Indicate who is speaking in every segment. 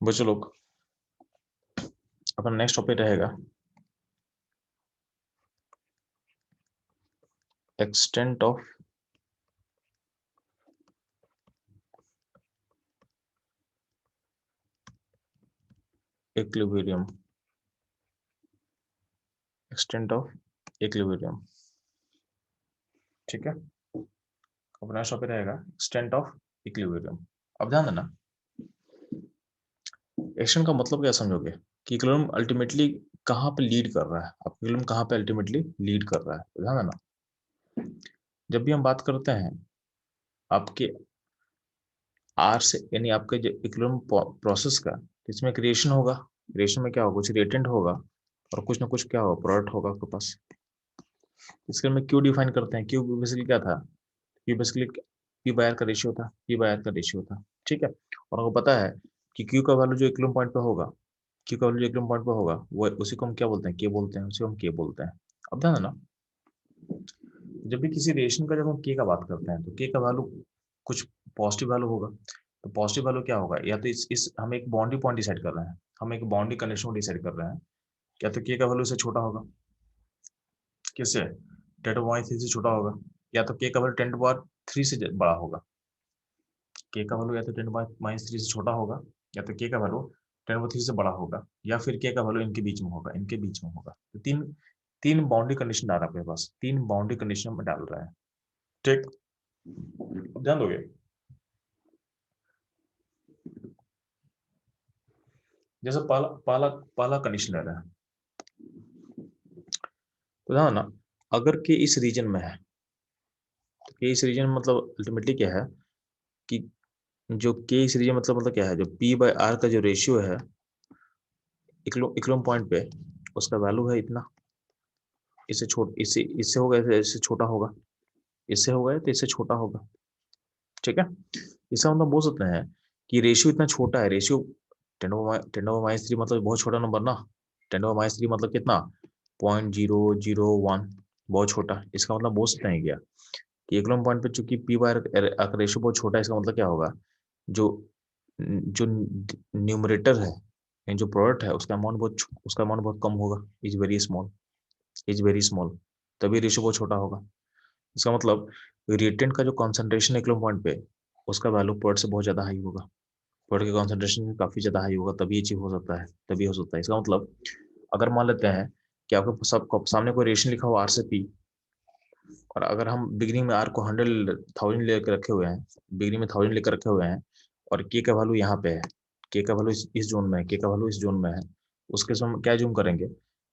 Speaker 1: बच्चों लोग, अपना नेक्स्ट टॉपिक रहेगा extent of equilibrium. Extent of equilibrium, ठीक है। अपना नेक्स्ट टॉपिक रहेगा एक्सटेंट ऑफ इक्विलिब्रियम। अब ध्यान देना, एक्सटेंट का मतलब क्या समझोगे कि इक्विलिब्रियम अल्टीमेटली कहाँ पे लीड कर रहा है। अब इक्विलिब्रियम कहाँ पे अल्टीमेटली लीड कर रहा है, तो ध्यान देना, जब भी हम बात करते हैं आपके आर से, यानी आपके जो इक्विलिब्रियम प्रोसेस का, इसमें क्रिएशन होगा। क्रिएशन में क्या होगा, कुछ रिएक्टेंट होगा और कुछ ना कुछ क्या होगा, प्रोडक्ट होगा आपके पास। इसके में क्यू डिफाइन करते हैं। क्यू बेसिकली क्या था, q basically p by r का रेशियो था, पी बाय आर का रेशियो था, ठीक है। और आपको पता है कि क्यू का वैल्यू जो इक्विलिब्रियम पॉइंट पे होगा, क्यू का वैल्यू जो इक्विलिब्रियम पॉइंट पे होगा, वो उसी को हम क्या बोलते हैं, के बोलते हैं, उसी को हम के बोलते हैं। अब ध्यान देना, जब भी किसी रिलेशन का जब हम के का बात करते हैं तो के का वैल्यू कुछ पॉजिटिव वैल्यू होगा। तो पॉजिटिव वैल्यू क्या होगा, या तो इस हम एक बाउंड्री पॉइंट डिसाइड कर रहे हैं, हम एक बाउंड्री कंडीशन को डिसाइड कर रहे हैं, या तो के का वैल्यू से छोटा होगा, किससे, 10⁻³ से छोटा होगा, या तो के का वैल्यू 10⁻³ से बड़ा होगा। के का वैल्यू या तो 10⁻³ से छोटा होगा, या तो के का वैल्यू 10⁻³ से बड़ा होगा, या फिर के का वैल्यू इनके बीच में होगा, इनके बीच में होगा। तो तीन तीन बाउंड्री कंडीशन डाल रहा है आपके पास, तीन बाउंड्री कंडीशन में डाल रहा है, ठीक। ध्यान दोगे, जैसे पहला पहला पहला कंडीशन ले रहा है, तो ध्यान ना, अगर के इस रीजन में है, तो के इस रीजन में मतलब अल्टीमेटली क्या है कि जो के इस रीजन मतलब क्या है, जो पी बाय आर का जो रेशियो है इक्विलिब्रियम पॉइंट पे, उसका वैल्यू है इतना। इससे छोट इससे इससे होगा, इससे छोटा होगा, इससे होगा तो इससे छोटा होगा, ठीक है। इसका मतलब बोल सकते हैं कि रेशियो इतना छोटा है, रेशियो 10⁻³ मतलब बहुत छोटा नंबर ना। 10⁻³ मतलब कितना, 0.001, बहुत छोटा। इसका मतलब बोल सकते हैं क्या कि इक्विलिब्रियम पॉइंट पे चूंकि पी बाय का रेशियो बहुत छोटा है, इसका मतलब क्या होगा, जो जो न्यूमरेटर है, यानी जो प्रोडक्ट है, उसका अमाउंट बहुत कम होगा, is very small, is very small, तभी रेशियो बहुत छोटा होगा। इसका मतलब रिएक्टेंट का जो कॉन्सेंट्रेशन है इक्विलिब्रियम पॉइंट पे, उसका वैल्यू प्रोडक्ट से बहुत ज्यादा हाई होगा, प्रोडक्ट के कॉन्सेंट्रेशन काफी ज्यादा हाई होगा, तभी ये चीज हो सकता है, तभी हो सकता है। इसका मतलब अगर मान लेते हैं कि आपके सबको सामने कोई रेशन लिखा हुआ आर से पी, और अगर हम बिगिनिंग में आर को 100,000 लेकर रखे हुए हैं, बिगिनिंग में 1000 लेकर रखे हुए हैं, और के का वैल्यू यहाँ पे है, के का वैल्यू इस जोन में है, के का वैल्यू इस जोन में है, उसके समय क्या जूम करेंगे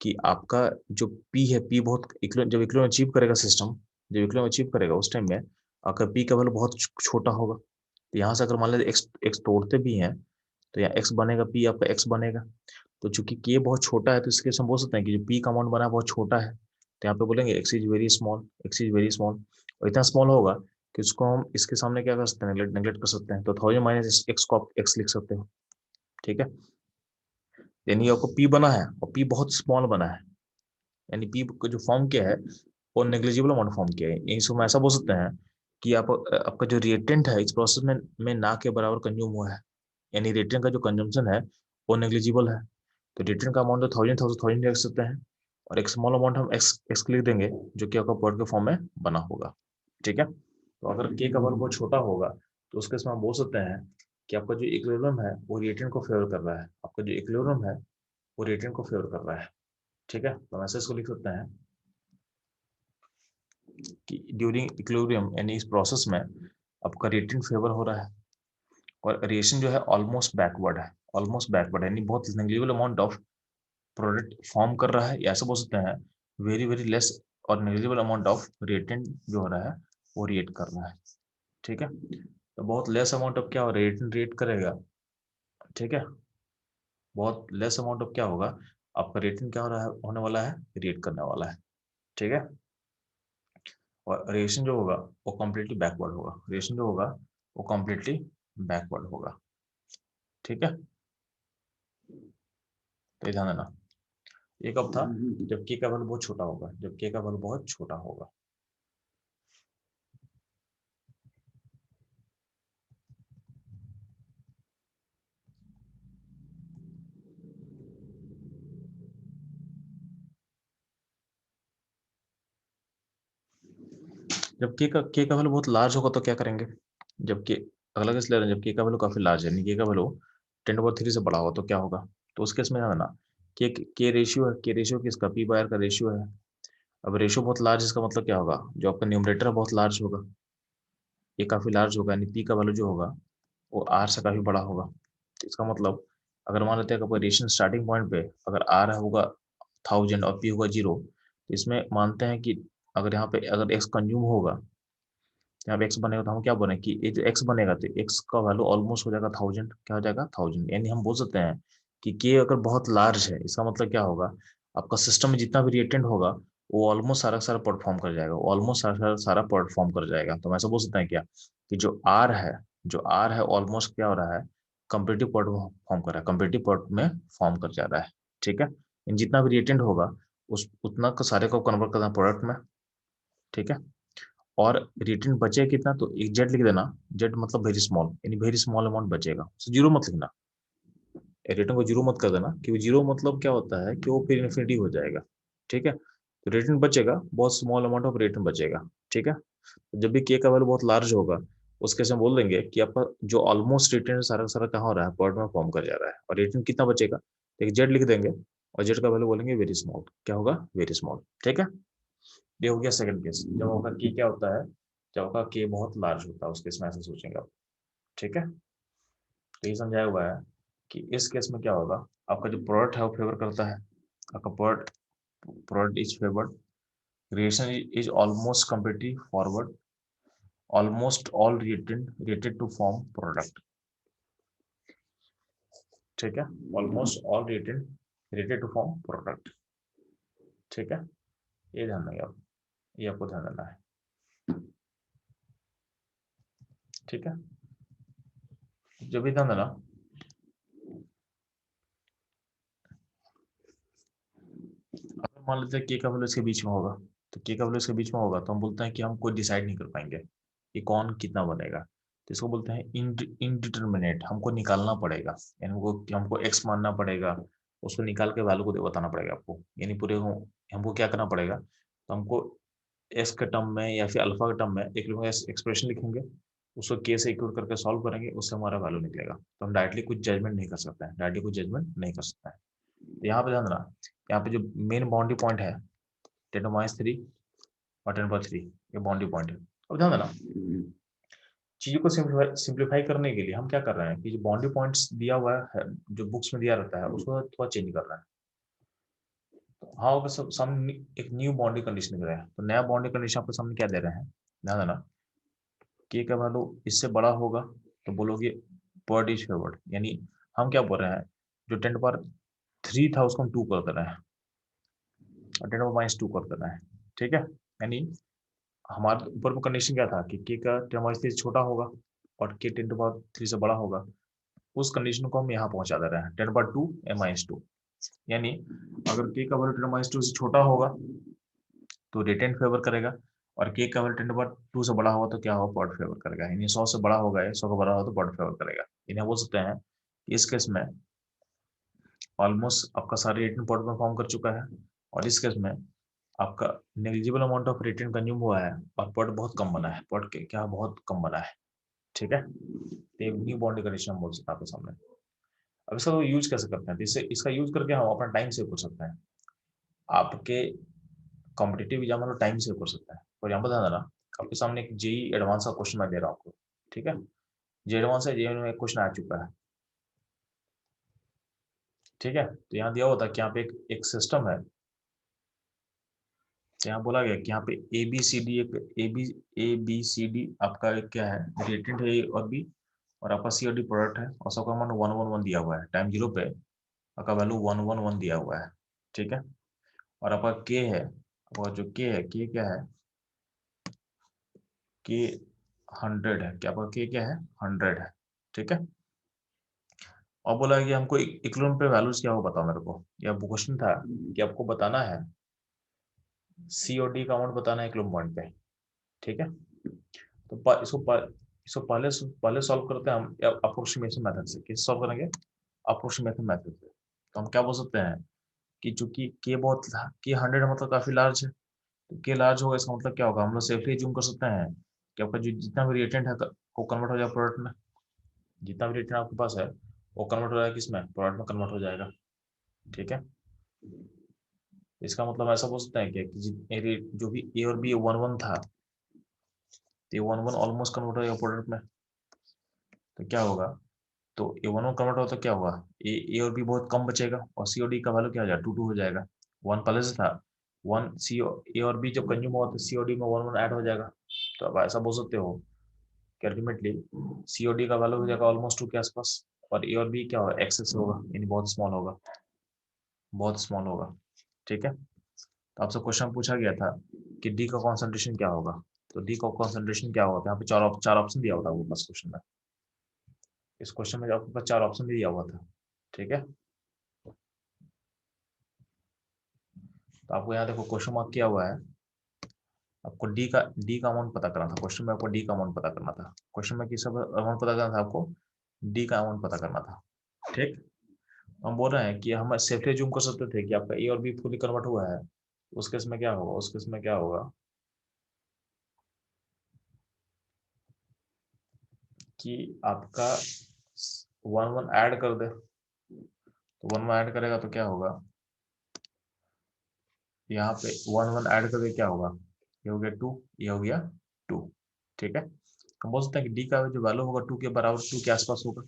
Speaker 1: कि आपका जो पी है, पी बहुत जब इक्विलिब्रियम अचीव करेगा सिस्टम, जब इक्विलिब्रियम अचीव करेगा उस टाइम में आपका पी का वैल्यू बहुत छोटा होगा। तो यहाँ से अगर मान लीजिए एक्स एक्स तोड़ते भी हैं, तो यहाँ एक्स बनेगा, पी आपका एक्स बनेगा। तो चूंकि के बहुत छोटा है, तो इसके हम बोल सकते हैं कि जो पी का अमाउंट बना है बहुत छोटा है, तो यहाँ पे बोलेंगे x is very small, x is very small. और इतना स्मॉल होगा कि उसको हम इसके सामने क्या कर सकते हैं, नेगलेक्ट कर सकते हैं। तो 1000 - x को आप एक्स लिख सकते हो, ठीक है। यानी आपको पी बना है और पी बहुत स्मॉल बना है, यानी पी को जो फॉर्म किया है वो नेग्लिजिबल अमाउंट फॉर्म किया है। इसको हम ऐसा बोल सकते हैं कि आपका जो रिएक्टेंट है इस प्रोसेस में ना के बराबर कंज्यूम हुआ है, यानी रिएक्टेंट का जो कंजम्पशन है वो नेग्लिजिबल है। तो रिएक्टेंट का अमाउंट तो 1000 रख सकते हैं, और एक स्मॉल अमाउंट हम एक्स एक्स लिख देंगे, जो कि आपका प्रोडक्ट के फॉर्म में बना होगा, ठीक है। तो अगर के का वैल्यू बहुत छोटा होगा, तो उसके इसमें हम बोल सकते हैं कि आपका जो इक्विलिब्रियम है वो रिएक्टेंट को फेवर कर रहा है, आपका जो इक्विलिब्रियम है वो रिएक्टेंट को फेवर कर रहा है, ठीक है। तो हम ऐसे इसको लिख सकते हैं कि ड्यूरिंग इक्विलिब्रियम, यानी इस प्रोसेस में आपका रिएक्टेंट फेवर हो रहा है, और रिएक्शन जो है ऑलमोस्ट बैकवर्ड है, ऑलमोस्ट बैकवर्ड, यानी बहुत negligible amount of product form कर रहा है, या ऐसा बोल सकते हैं वेरी वेरी लेस और नेग्लिजिबल अमाउंट ऑफ रिएक्टेंट जो हो रहा है वो रिएक्ट कर रहा है, ठीक है। तो बहुत लेस अमाउंट ऑफ क्या हो, रिएक्टेंट रिएक्ट करेगा, ठीक है। बहुत लेस अमाउंट ऑफ क्या होगा, आपका रिएक्टेंट क्या हो रहा है, होने वाला है, रिएक्ट करने वाला है, ठीक है। और रिएक्शन जो होगा वो कम्प्लीटली बैकवर्ड होगा, रिएक्शन जो होगा वो कम्प्लीटली बैकवर्ड होगा, ठीक है। तो ये ध्यान देना, ये कब था, जब के का वैल्यू बहुत छोटा होगा, जब के का वैल्यू बहुत छोटा होगा। जब के का वैल्यू बहुत लार्ज होगा तो क्या करेंगे, जब के अगला केस ले रहे हैं, जब के का वैल्यू काफी लार्ज है, यानी के का वैल्यू 10 पावर 3 से बड़ा होगा तो क्या होगा, तो उस केस में ध्यान देना के रेशियो है, के रेशियो किसका, पी बाय आर का रेशियो है। अब रेशियो बहुत लार्ज, इसका मतलब क्या होगा, जो आपका न्यूमरेटर है बहुत लार्ज होगा, ये काफी लार्ज होगा, यानी पी का वैल्यू जो होगा वो आर से काफी बड़ा होगा। तो इसका मतलब अगर मान लेते हैं कि रेशियो स्टार्टिंग पॉइंट पे अगर आर होगा 1000 और पी होगा 0, तो इसमें मानते हैं कि अगर यहाँ पे अगर एक्स कंज्यूम होगा, यहाँ पे एक्स बनेगा, तो हम क्या बने कि ये जो एक्स बनेगा तो एक्स का वैल्यू ऑलमोस्ट हो जाएगा 1000, क्या हो जाएगा 1000, यानी हम बोल सकते हैं कि के अगर बहुत लार्ज है, इसका मतलब क्या होगा, आपका सिस्टम में जितना भी रिएक्टेंट होगा वो ऑलमोस्ट सारा सारा परफॉर्म कर जाएगा, ऑलमोस्ट सारा सारा सारा परफॉर्म कर जाएगा। तो हम ऐसा बोल सकते हैं क्या कि जो आर है ऑलमोस्ट क्या हो रहा है, कम्पिटिटिव पॉट फॉर्म कर रहा है, कम्पिटिटिव पॉट में फॉर्म कर जा रहा है। ठीक है, इन जितना भी रिएक्टेंट होगा उस उतना का सारे को कन्वर्ट करना प्रोडक्ट में। ठीक है, और रिटर्न बचे कितना, तो एक जेड लिख देना, जेड मतलब वेरी स्मॉल, यानी वेरी स्मॉल अमाउंट बचेगा, जीरो मत लिखना, रिटर्न को जीरो मत कर देना, क्योंकि जीरो मतलब क्या होता है कि वो फिर इन्फिनिटी हो जाएगा। ठीक है, तो रिटर्न बचेगा, बहुत स्मॉल अमाउंट ऑफ रिटर्न बचेगा। ठीक है, तो जब भी के का वैल्यू बहुत लार्ज होगा उस केस में बोल देंगे कि आपका जो ऑलमोस्ट रिटर्न सारा का सारा कहाँ हो रहा है, पॉइंट में फॉर्म कर जा रहा है, और रिटर्न कितना बचेगा, तो एक जेड लिख देंगे, और जेड का वैल्यू बोलेंगे वेरी स्मॉल, क्या होगा वेरी स्मॉल। ठीक है, ये हो गया सेकंड केस, जब आपका की क्या होता है, जब आपका के बहुत लार्ज होता है उस केस में ऐसे सोचेंगे आप। ठीक है, तो ये समझाया हुआ है कि इस केस में क्या होगा, आपका जो प्रोडक्ट है वो फेवर करता है, आपका product product is favoured, reaction is almost competitive forward, almost all reacted to form product. ठीक है, almost all reacted to form product. ठीक है, ये ध्यान देंगे आप, ये आपको ध्यान देना है। ठीक है, जो भी ध्यान देना, अगर मान लेते हैं के का वैल्यू इसके बीच में होगा, तो के का वैल्यू इसके बीच में होगा तो हम बोलते हैं कि हम कोई डिसाइड नहीं कर पाएंगे कि कौन कितना बनेगा, तो इसको बोलते हैं इनडिटर्मिनेट, हमको निकालना पड़ेगा, यानी हमको एक्स मानना पड़ेगा, उसको निकाल के वैल्यू को बताना पड़ेगा आपको, यानी पूरे हमको क्या करना पड़ेगा, तो हमको एस के टर्म में या फिर अल्फा के टर्म में एक लोग एक्सप्रेशन लिखेंगे, उसको के से इक्वल करके सॉल्व करेंगे, उससे हमारा वैल्यू निकलेगा, तो हम डायरेक्टली कुछ जजमेंट नहीं कर सकते हैं, डायरेक्टली कुछ जजमेंट नहीं कर सकते हैं। तो यहाँ पे ध्यान देना, यहाँ पे जो मेन बाउंड्री पॉइंट है 10⁻³ और 10⁻³ ये बाउंड्री पॉइंट है। अब ध्यान देना, चीजों को सिंप्लीफाई करने के लिए हम क्या कर रहे हैं कि जो बाउंड्री पॉइंट्स दिया हुआ है, जो बुक्स में दिया रहता है, उसको थोड़ा चेंज कर रहे हैं। तो हाँ, अगर सब सामने एक न्यू बाउंड्री कंडीशन दे रहे हैं, तो नया बाउंड्री कंडीशन आपके सामने क्या दे रहे हैं, ध्यान देना, के का वैल्यू इससे बड़ा होगा तो बोलोगे पॉइंट इज फेवर्ड, यानी हम क्या बोल रहे हैं, जो 10⁻³ था उसको हम 2 कर दे रहे हैं, और 10⁻² कर दे रहे हैं। ठीक है, यानी हमारे ऊपर में कंडीशन क्या था कि के का 10⁻³ से छोटा होगा और के 10⁻³ से बड़ा होगा, उस कंडीशन को हम यहाँ पहुंचा दे रहे हैं 10/2 m-2, यानी अगर के का वैल्यू 10⁻² से छोटा होगा तो रिटेंट फेवर करेगा, और के का वैल्यू 10/2 से बड़ा होगा तो क्या होगा, पॉट फेवर करेगा, यानी 100 से बड़ा होगा, 100 का बड़ा होगा तो पॉट फेवर करेगा। इन्हें बोल सकते हैं कि इस केस में ऑलमोस्ट आपका सारे रिटेंट पॉट में फॉर्म कर चुका है, और इस केस में आपका negligible amount of retained consume हुआ है, और पॉट बहुत कम बना है, पॉट क्या बहुत कम बना है। ठीक है, तो न्यू बाउंड्री कंडीशन हम बोल सकते हैं आपके सामने। अब इसका यूज कैसे करते हैं, तो इससे इसका यूज करके हम अपना टाइम सेव कर सकते हैं, आपके कॉम्पिटेटिव एग्जाम में टाइम सेव कर सकते हैं। फॉर एग्जाम्पल ध्यान देना, आपके सामने एक जेई एडवांस का क्वेश्चन मैं दे रहा हूँ आपको। ठीक है, जे एडवांस है, जे में एक क्वेश्चन आ चुका है। ठीक है, तो यहाँ दिया होता है कि यहाँ पे एक सिस्टम है, तो यहाँ बोला गया कि यहाँ पे ए बी सी डी, एक ए बी सी डी आपका एक क्या है, रिएक्टेंट है ए और बी, और आपका सी और डी प्रोडक्ट है, और सबका मान 111 दिया हुआ है, टाइम 0 पे आपका वैल्यू 111 दिया हुआ है। ठीक है, और आपका के है, और जो के है, के क्या है, के 100 है, क्या आपका के क्या है, 100 है। ठीक है, और बोला कि हमको इक्विलिब्रियम पे वैल्यूज क्या हो बताओ मेरे को, या क्वेश्चन था कि आपको बताना है सी और डी का अमाउंट बताना है इक्विलिब्रियम पॉइंट पे। ठीक है, तो इसको पहले सॉल्व करते हैं हम अप्रोक्सीमेशन मेथड से। किस सॉल्व करेंगे, अप्रोक्सीमेशन मेथड से। तो हम क्या बोल सकते हैं कि चूंकि के बहुत के 100 मतलब काफी लार्ज है, तो के लार्ज होगा, इसका मतलब क्या होगा, हम लोग सेफली अज्यूम कर सकते हैं कि आपका जो जितना भी रिएक्टेंट है वो कन्वर्ट हो जाएगा प्रोडक्ट में, जितना भी रिएक्टेंट आपके पास है वो कन्वर्ट हो जाएगा किसमें, प्रोडक्ट में कन्वर्ट हो जाएगा। ठीक है, इसका मतलब ऐसा बोल सकते हैं कि जो भी ए और बी 1-1 था, तो ये 1-1 ऑलमोस्ट कन्वर्ट हो जाएगा प्रोडक्ट में। तो क्या होगा, तो ए 1-1 कन्वर्ट हो तो क्या होगा, ए और बी बहुत कम बचेगा और सी और डी का वैल्यू क्या हो जाएगा, 2-2 हो जाएगा। 1 पहले से था, 1 सी ए और बी जब कंज्यूम हुआ तो सी और डी में 1-1 ऐड हो जाएगा। तो अब ऐसा बोल सकते हो कि अल्टीमेटली सी और डी का वैल्यू हो जाएगा ऑलमोस्ट 2 के आसपास, और ए और बी क्या होगा, एक्सेस होगा, यानी बहुत स्मॉल होगा, बहुत स्मॉल होगा। ठीक है, तो आपसे क्वेश्चन पूछा गया था कि डी का कॉन्सेंट्रेशन क्या होगा, तो डी का कॉन्सेंट्रेशन क्या होगा, यहाँ पे चार ऑप्शन दिया होता है वो बस क्वेश्चन में, इस क्वेश्चन में आपके पास 4 ऑप्शन दिया हुआ था। ठीक है, तो आपको यहाँ देखो क्वेश्चन मार्क किया हुआ है, आपको डी का अमाउंट पता करना था, क्वेश्चन में आपको डी का अमाउंट पता करना था, क्वेश्चन में किस अमाउंट पता करना था आपको, डी का अमाउंट पता करना था। ठीक, हम बोल रहे हैं कि हम सेफली अज्यूम कर सकते थे कि आपका ए और बी फुली कन्वर्ट हुआ है, उस केस में क्या होगा, उस केस में क्या होगा कि आपका 1-1 ऐड कर दे, तो 1-1 ऐड करेगा तो क्या होगा, यहाँ पे 1-1 ऐड करके क्या होगा, ये हो गया 2, ये हो गया 2। ठीक है, हम बोल सकते हैं कि डी का जो वैल्यू होगा 2 के बराबर, 2 के आसपास होगा।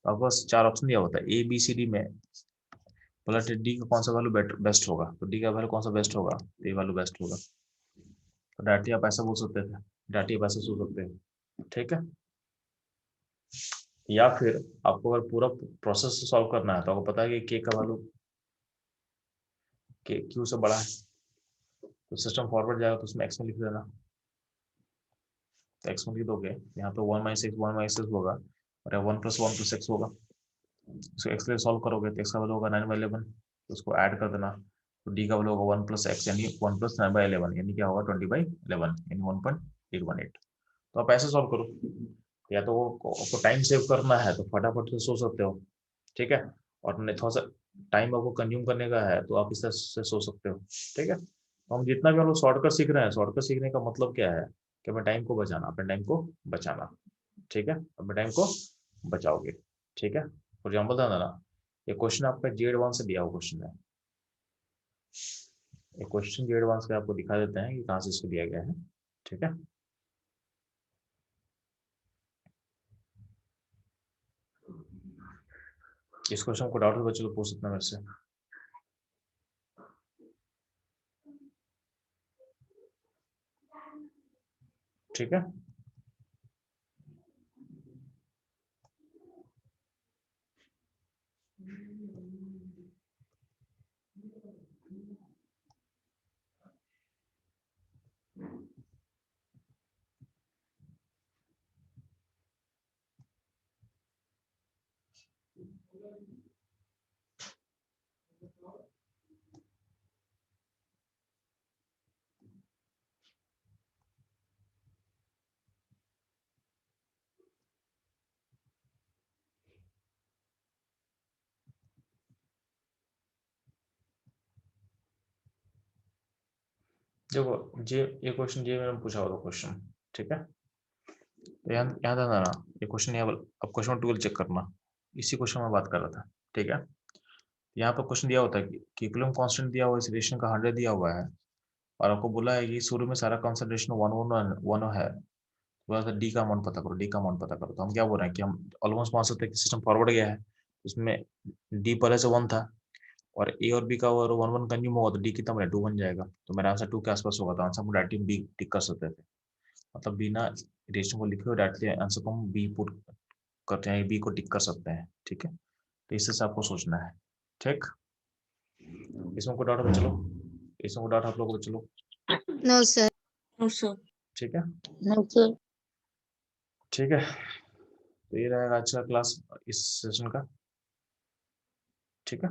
Speaker 1: तो आपके पास 4 ऑप्शन दिया होता है ए बी सी डी में, बोला डी का कौन सा वैल्यू बेस्ट होगा, तो डी का वैल्यू कौन सा बेस्ट होगा, तो ये वैल्यू बेस्ट होगा। तो डायरेक्टली आप ऐसा बोल सकते थे, डायरेक्टली आप ऐसा सोच सकते हैं। ठीक है, या फिर आपको अगर पूरा प्रोसेस सॉल्व करना है तो आपको पता है कि के का वैल्यू के क्यू से बड़ा है, तो सिस्टम फॉरवर्ड जाएगा तो उसमें एक्स में लिख देना, तो एक्स में लिख दोगे, यहाँ पे 1-x होगा और 1+1+x होगा, इसको एक्स के लिए सॉल्व करोगे तो एक्स का वैल्यू होगा 9/11, तो उसको ऐड कर देना, तो डी का वैल्यू होगा 1+x यानी 1+9/11 यानी क्या होगा 20/11 यानी 1.818। तो आप ऐसे सॉल्व करो, या तो आपको टाइम सेव करना है तो फटाफट से सोच सकते हो। ठीक है, और नहीं थोड़ा सा टाइम आपको कंज्यूम करने का है तो आप इस तरह से सोच सकते हो। ठीक है, तो हम जितना भी हम लोग शॉर्टकट सीख रहे हैं, शॉर्टकट सीखने का मतलब क्या है कि अपने टाइम को बचाना, अपने टाइम को बचाना। ठीक है, अपने टाइम को बचाओगे। ठीक है, फॉर एग्जाम्पल था ना, ये क्वेश्चन आपका जी एडवांस से दिया हुआ क्वेश्चन है, ये क्वेश्चन जी एडवांस का आपको दिखा देते हैं कि कहाँ से इसको दिया गया है। ठीक है, इस क्वेश्चन को डाउट बच्चों को पूछ सकते हैं मेरे से। ठीक है, देखो ये क्वेश्चन ये मैंने पूछा हुआ क्वेश्चन। ठीक है, तो यहाँ था ना, ये क्वेश्चन यहाँ अब क्वेश्चन 12 चेक करना, इसी क्वेश्चन में बात कर रहा था। ठीक है, यहाँ पर क्वेश्चन दिया होता है कि इक्विलिब्रियम कांस्टेंट दिया हुआ है, इस रिलेशन का 100 दिया हुआ है, और आपको बोला है कि शुरू में सारा कंसंट्रेशन 1 है, बोला था डी का अमाउंट पता करो, डी का अमाउंट पता करो। तो हम क्या बोल रहे हैं कि हम ऑलमोस्ट मान सकते हैं कि सिस्टम फॉरवर्ड गया है, उसमें डी पहले से 1 था, और ए और बी का अगर 1-1 कंज्यूम होगा तो डी कितना बनेगा, 2 बन जाएगा, तो मेरा आंसर 2 के आसपास होगा, तो आंसर को डायरेक्टली बी टिक कर सकते थे, मतलब बिना रिलेशन को लिखे हुए डायरेक्टली आंसर को हम बी पुट करते हैं, बी को टिक कर सकते हैं। ठीक है, तो इससे से आपको सोचना है। ठीक, इसमें कोई डाउट है चलो, इसमें कोई डाउट आप लोगों को चलो।
Speaker 2: No, sir.
Speaker 3: No, sir.
Speaker 1: ठीक है,
Speaker 2: No, sir.
Speaker 1: ठीक है, तो ये रहेगा आज का क्लास इस सेशन का। ठीक है।